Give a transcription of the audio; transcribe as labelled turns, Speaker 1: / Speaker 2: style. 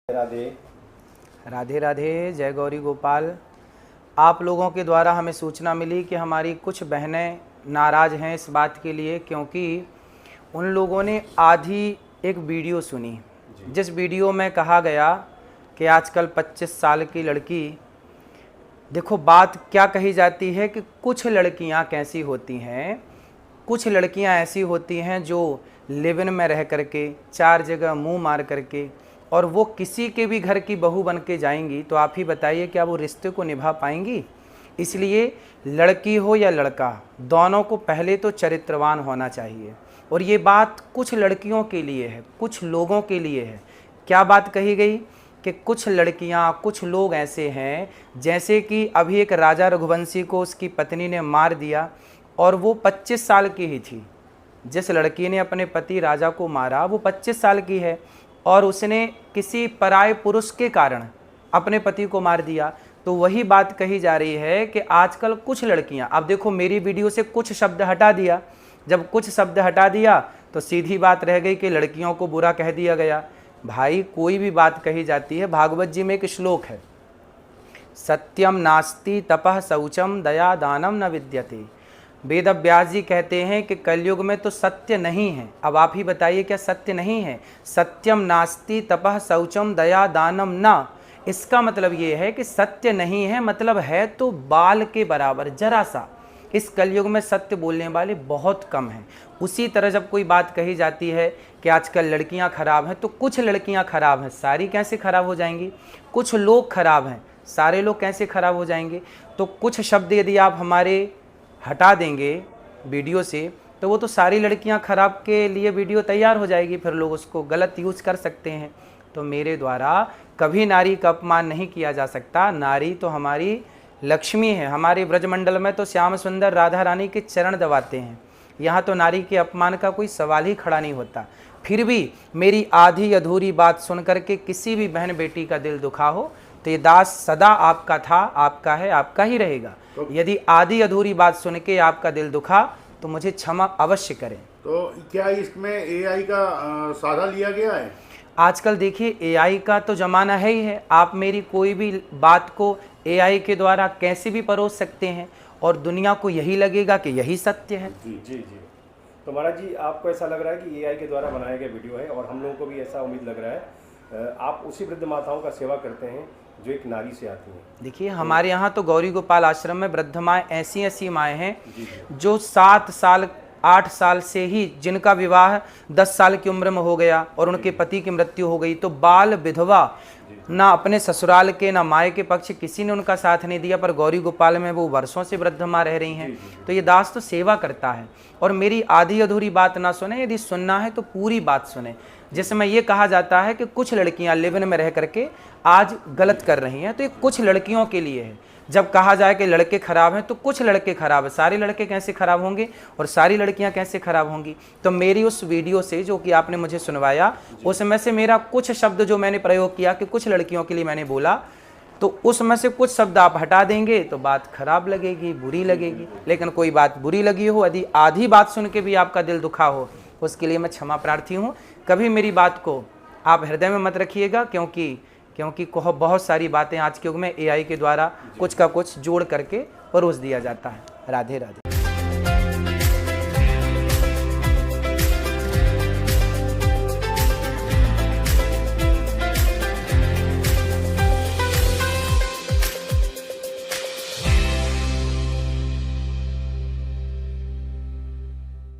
Speaker 1: राधे
Speaker 2: राधे राधे। जय गौरी गोपाल। आप लोगों के द्वारा हमें सूचना मिली कि हमारी कुछ बहनें नाराज़ हैं इस बात के लिए, क्योंकि उन लोगों ने आधी एक वीडियो सुनी जिस वीडियो में कहा गया कि आजकल 25 साल की लड़की, देखो बात क्या कही जाती है कि कुछ लड़कियां कैसी होती हैं, कुछ लड़कियां ऐसी होती हैं जो लिव इन में रह करके 4 जगह मुंह मार करके और वो किसी के भी घर की बहू बन के जाएंगी, तो आप ही बताइए क्या वो रिश्ते को निभा पाएंगी। इसलिए लड़की हो या लड़का, दोनों को पहले तो चरित्रवान होना चाहिए। और ये बात कुछ लड़कियों के लिए है, कुछ लोगों के लिए है। क्या बात कही गई कि कुछ लड़कियां, कुछ लोग ऐसे हैं, जैसे कि अभी एक राजा रघुवंशी को उसकी पत्नी ने मार दिया और वो 25 साल की ही थी। जिस लड़की ने अपने पति राजा को मारा वो 25 साल की है और उसने किसी पराये पुरुष के कारण अपने पति को मार दिया। तो वही बात कही जा रही है कि आजकल कुछ लड़कियां, अब देखो मेरी वीडियो से कुछ शब्द हटा दिया, जब कुछ शब्द हटा दिया तो सीधी बात रह गई कि लड़कियों को बुरा कह दिया गया। भाई कोई भी बात कही जाती है, भागवत जी में एक श्लोक है, सत्यम नास्ति तपः शौचम दया दानम न विद्यते। वेद व्यास जी कहते हैं कि कलयुग में तो सत्य नहीं है। अब आप ही बताइए क्या सत्य नहीं है? सत्यम नास्ति तपः शौचम दया दानम न, इसका मतलब ये है कि सत्य नहीं है, मतलब है तो बाल के बराबर, जरा सा। इस कलयुग में सत्य बोलने वाले बहुत कम हैं। उसी तरह जब कोई बात कही जाती है कि आजकल लड़कियां खराब हैं, तो कुछ लड़कियां खराब हैं, सारी कैसे खराब हो जाएंगी? कुछ लोग खराब हैं, सारे लोग कैसे खराब हो जाएंगे? तो कुछ शब्द यदि आप हमारे हटा देंगे वीडियो से, तो वो तो सारी लड़कियां खराब के लिए वीडियो तैयार हो जाएगी, फिर लोग उसको गलत यूज़ कर सकते हैं। तो मेरे द्वारा कभी नारी का अपमान नहीं किया जा सकता। नारी तो हमारी लक्ष्मी है। हमारे ब्रजमंडल में तो श्याम सुंदर राधा रानी के चरण दबाते हैं, यहाँ तो नारी के अपमान का कोई सवाल ही खड़ा नहीं होता। फिर भी मेरी आधी अधूरी बात सुन करके किसी भी बहन बेटी का दिल दुखा हो तो ये दास सदा आपका था, आपका है, आपका ही रहेगा। यदि आधी अधूरी बात सुन के आपका दिल दुखा तो मुझे क्षमा अवश्य करें।
Speaker 1: तो क्या इसमें एआई का सहारा लिया गया है?
Speaker 2: आजकल देखिए एआई का तो ज़माना है ही है। आप मेरी कोई भी बात को एआई के द्वारा कैसे भी परोस सकते हैं और दुनिया को यही लगेगा कि यही सत्य है।
Speaker 3: जी जी जी। तो महाराज जी, आपको ऐसा लग रहा है कि एआई के द्वारा बनाया गया वीडियो है, और हम लोगों को भी ऐसा उम्मीद लग रहा है। आप उसी वृद्ध माताओं का सेवा करते हैं जो एक नारी से आती हैं।
Speaker 2: देखिए हमारे यहाँ तो गौरी गोपाल आश्रम में वृद्ध माएँ ऐसी ऐसी माएँ हैं जो 7 साल 8 साल से ही, जिनका विवाह 10 साल की उम्र में हो गया और उनके पति की मृत्यु हो गई, तो बाल विधवा, ना अपने ससुराल के ना माए के पक्ष किसी ने उनका साथ नहीं दिया, पर गौरी गोपाल में वो वर्षों से वृद्ध माँ रह रही हैं। तो ये दास तो सेवा करता है। और मेरी आधी अधूरी बात ना सुने, यदि सुनना है तो पूरी बात सुने। जिसमें ये कहा जाता है कि कुछ लड़कियां लिव इन में रह करके आज गलत कर रही हैं, तो ये कुछ लड़कियों के लिए है। जब कहा जाए कि लड़के खराब हैं तो कुछ लड़के खराब हैं, सारे लड़के कैसे खराब होंगे और सारी लड़कियां कैसे खराब होंगी? तो मेरी उस वीडियो से जो कि आपने मुझे सुनवाया, उसमें से मेरा कुछ शब्द जो मैंने प्रयोग किया कि कुछ लड़कियों के लिए मैंने बोला, तो उसमें से कुछ शब्द आप हटा देंगे तो बात खराब लगेगी, बुरी लगेगी। लेकिन कोई बात बुरी लगी हो, यदि आधी बात सुन के भी आपका दिल दुखा हो, उसके लिए मैं क्षमा प्रार्थी हूँ। कभी मेरी बात को आप हृदय में मत रखिएगा, क्योंकि बहुत सारी बातें आज के युग में एआई के द्वारा कुछ का कुछ जोड़ करके परोस दिया जाता है। राधे राधे।